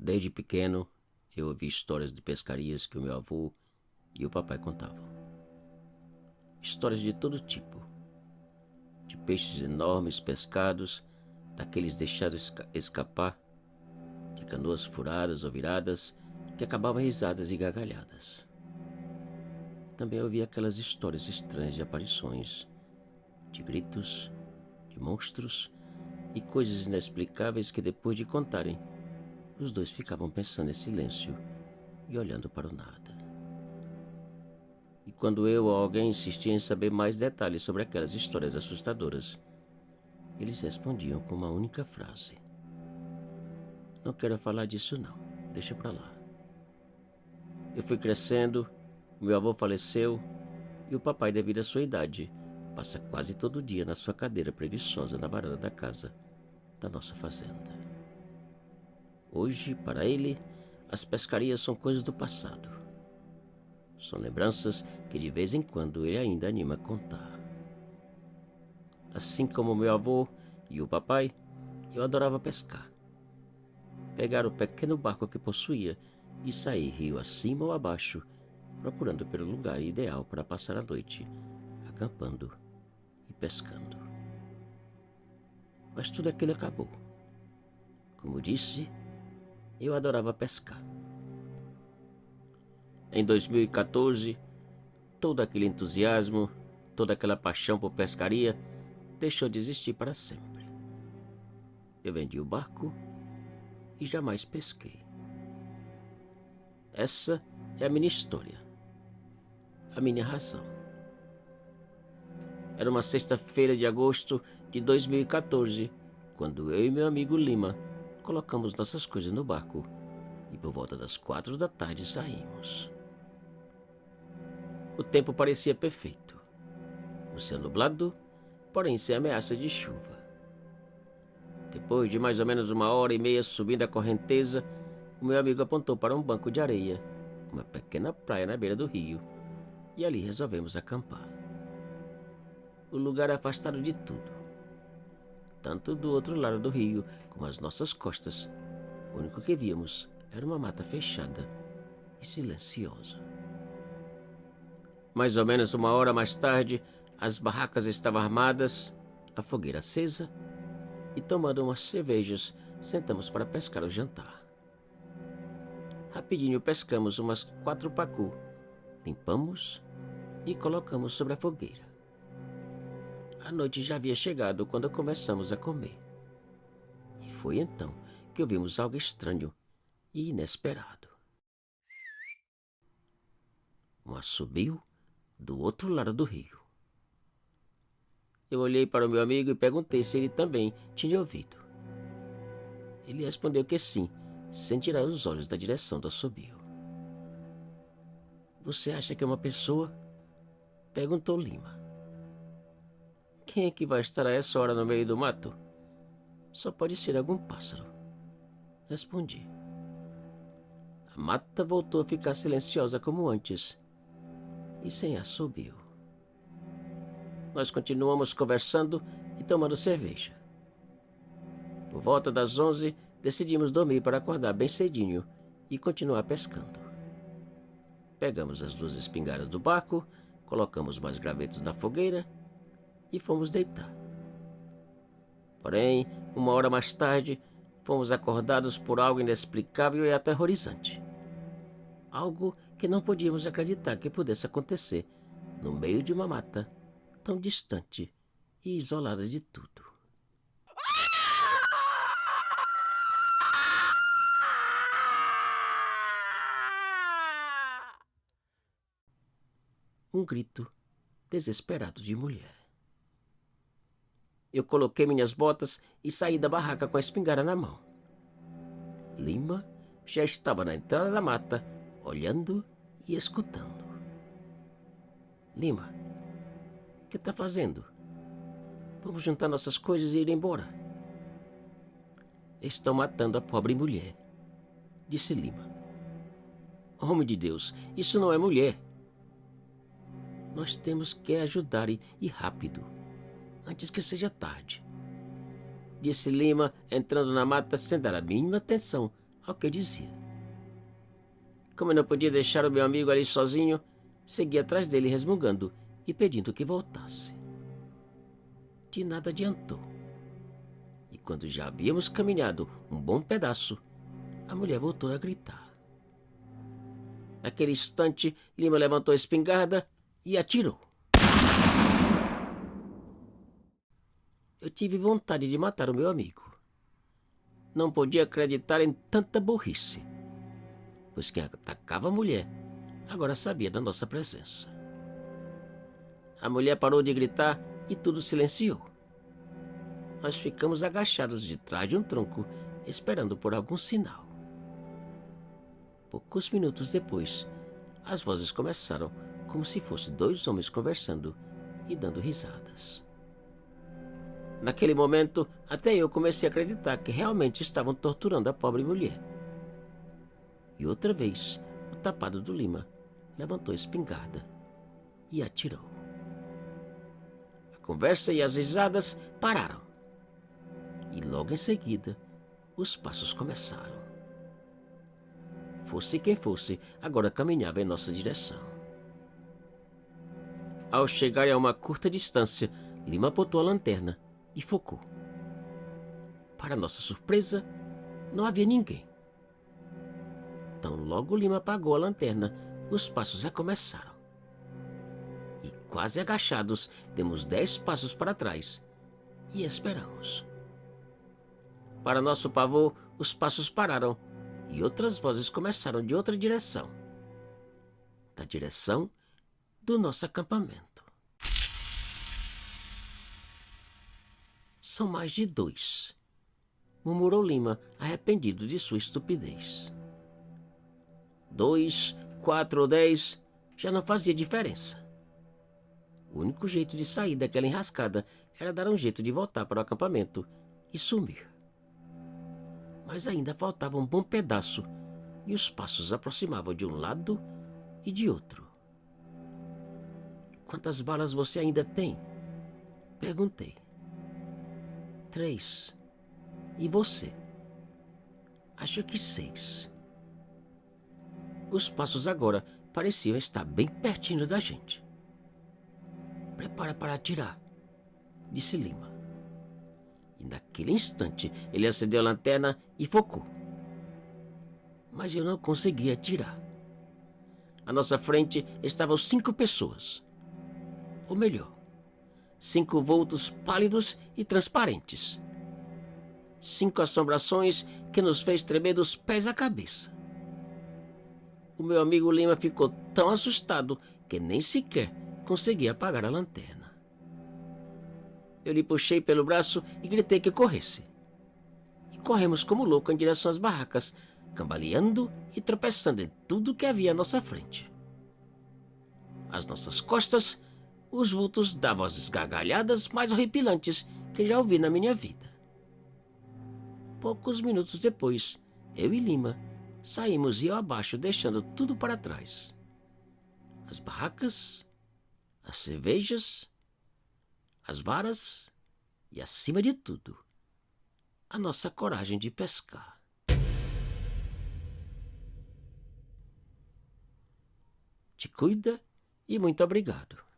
Desde pequeno, eu ouvi histórias de pescarias que o meu avô e o papai contavam. Histórias de todo tipo, de peixes enormes pescados, daqueles deixados escapar, de canoas furadas ou viradas que acabavam risadas e gargalhadas. Também ouvi aquelas histórias estranhas de aparições, de gritos, de monstros e coisas inexplicáveis que depois de contarem, os dois ficavam pensando em silêncio e olhando para o nada. E quando eu ou alguém insistia em saber mais detalhes sobre aquelas histórias assustadoras, eles respondiam com uma única frase: "Não quero falar disso não, deixa pra lá." Eu fui crescendo, meu avô faleceu e o papai, devido à sua idade, passa quase todo dia na sua cadeira preguiçosa na varanda da casa da nossa fazenda. Hoje, para ele, as pescarias são coisas do passado. São lembranças que de vez em quando ele ainda anima a contar. Assim como meu avô e o papai, eu adorava pescar. Pegar o pequeno barco que possuía e sair rio acima ou abaixo, procurando pelo lugar ideal para passar a noite, acampando e pescando. Mas tudo aquilo acabou. Como disse, eu adorava pescar. Em 2014, todo aquele entusiasmo, toda aquela paixão por pescaria deixou de existir para sempre. Eu vendi o barco e jamais pesquei. Essa é a minha história, a minha razão. Era uma sexta-feira de agosto de 2014, quando eu e meu amigo Lima colocamos nossas coisas no barco e por volta das 4 da tarde saímos. O tempo parecia perfeito. O céu nublado, porém sem ameaça de chuva. Depois de mais ou menos 1h30 subindo a correnteza, o meu amigo apontou para um banco de areia, uma pequena praia na beira do rio, e ali resolvemos acampar. O lugar afastado de tudo, tanto do outro lado do rio como as nossas costas, o único que víamos era uma mata fechada e silenciosa. Mais ou menos 1 hora mais tarde, as barracas estavam armadas, a fogueira acesa, e tomando umas cervejas, sentamos para pescar o jantar. Rapidinho pescamos umas 4 pacu, limpamos e colocamos sobre a fogueira. A noite já havia chegado quando começamos a comer. E foi então que ouvimos algo estranho e inesperado. Um assobio do outro lado do rio. Eu olhei para o meu amigo e perguntei se ele também tinha ouvido. Ele respondeu que sim, sem tirar os olhos da direção do assobio. "Você acha que é uma pessoa?" perguntou Lima. "Quem é que vai estar a essa hora no meio do mato? Só pode ser algum pássaro", respondi. A mata voltou a ficar silenciosa como antes e sem assobio. Nós continuamos conversando e tomando cerveja. Por volta das 11, decidimos dormir para acordar bem cedinho e continuar pescando. Pegamos as 2 espingardas do barco, colocamos mais gravetos na fogueira e fomos deitar. Porém, 1 hora mais tarde, fomos acordados por algo inexplicável e aterrorizante. Algo que não podíamos acreditar que pudesse acontecer no meio de uma mata tão distante e isolada de tudo. Um grito desesperado de mulher. Eu coloquei minhas botas e saí da barraca com a espingarda na mão. Lima já estava na entrada da mata, olhando e escutando. "Lima, o que está fazendo? Vamos juntar nossas coisas e ir embora." "Estão matando a pobre mulher", disse Lima. "Homem de Deus, isso não é mulher." "Nós temos que ajudar e rápido, antes que seja tarde", disse Lima, entrando na mata sem dar a mínima atenção ao que dizia. Como eu não podia deixar o meu amigo ali sozinho, segui atrás dele resmungando e pedindo que voltasse. De nada adiantou. E quando já havíamos caminhado um bom pedaço, a mulher voltou a gritar. Naquele instante, Lima levantou a espingarda e atirou. Eu tive vontade de matar o meu amigo. Não podia acreditar em tanta burrice, pois quem atacava a mulher agora sabia da nossa presença. A mulher parou de gritar e tudo silenciou. Nós ficamos agachados de trás de um tronco, esperando por algum sinal. Poucos minutos depois, as vozes começaram como se fossem dois homens conversando e dando risadas. Naquele momento, até eu comecei a acreditar que realmente estavam torturando a pobre mulher. E outra vez, o tapado do Lima levantou a espingarda e atirou. A conversa e as risadas pararam. E logo em seguida, os passos começaram. Fosse quem fosse, agora caminhava em nossa direção. Ao chegar a uma curta distância, Lima apontou a lanterna e focou. Para nossa surpresa, não havia ninguém. Então logo Lima apagou a lanterna, os passos recomeçaram. E quase agachados, demos 10 passos para trás e esperamos. Para nosso pavor, os passos pararam e outras vozes começaram de outra direção. Da direção do nosso acampamento. São mais de 2, murmurou Lima, arrependido de sua estupidez. 2, 4 ou 10 já não fazia diferença. O único jeito de sair daquela enrascada era dar um jeito de voltar para o acampamento e sumir. Mas ainda faltava um bom pedaço e os passos aproximavam de um lado e de outro. Quantas balas você ainda tem? Perguntei. 3. E você? Acho que 6. Os passos agora pareciam estar bem pertinho da gente. Prepara para atirar, disse Lima. E naquele instante ele acendeu a lanterna e focou. Mas eu não conseguia atirar. À nossa frente estavam 5 pessoas. Ou melhor, 5 vultos pálidos e transparentes. 5 assombrações que nos fez tremer dos pés à cabeça. O meu amigo Lima ficou tão assustado que nem sequer conseguia apagar a lanterna. Eu lhe puxei pelo braço e gritei que corresse. E corremos como louco em direção às barracas, cambaleando e tropeçando em tudo que havia à nossa frente. Às nossas costas, os vultos davam as gargalhadas mais horripilantes que já ouvi na minha vida. Poucos minutos depois, eu e Lima saímos rio abaixo, deixando tudo para trás. As barracas, as cervejas, as varas e, acima de tudo, a nossa coragem de pescar. Te cuida e muito obrigado.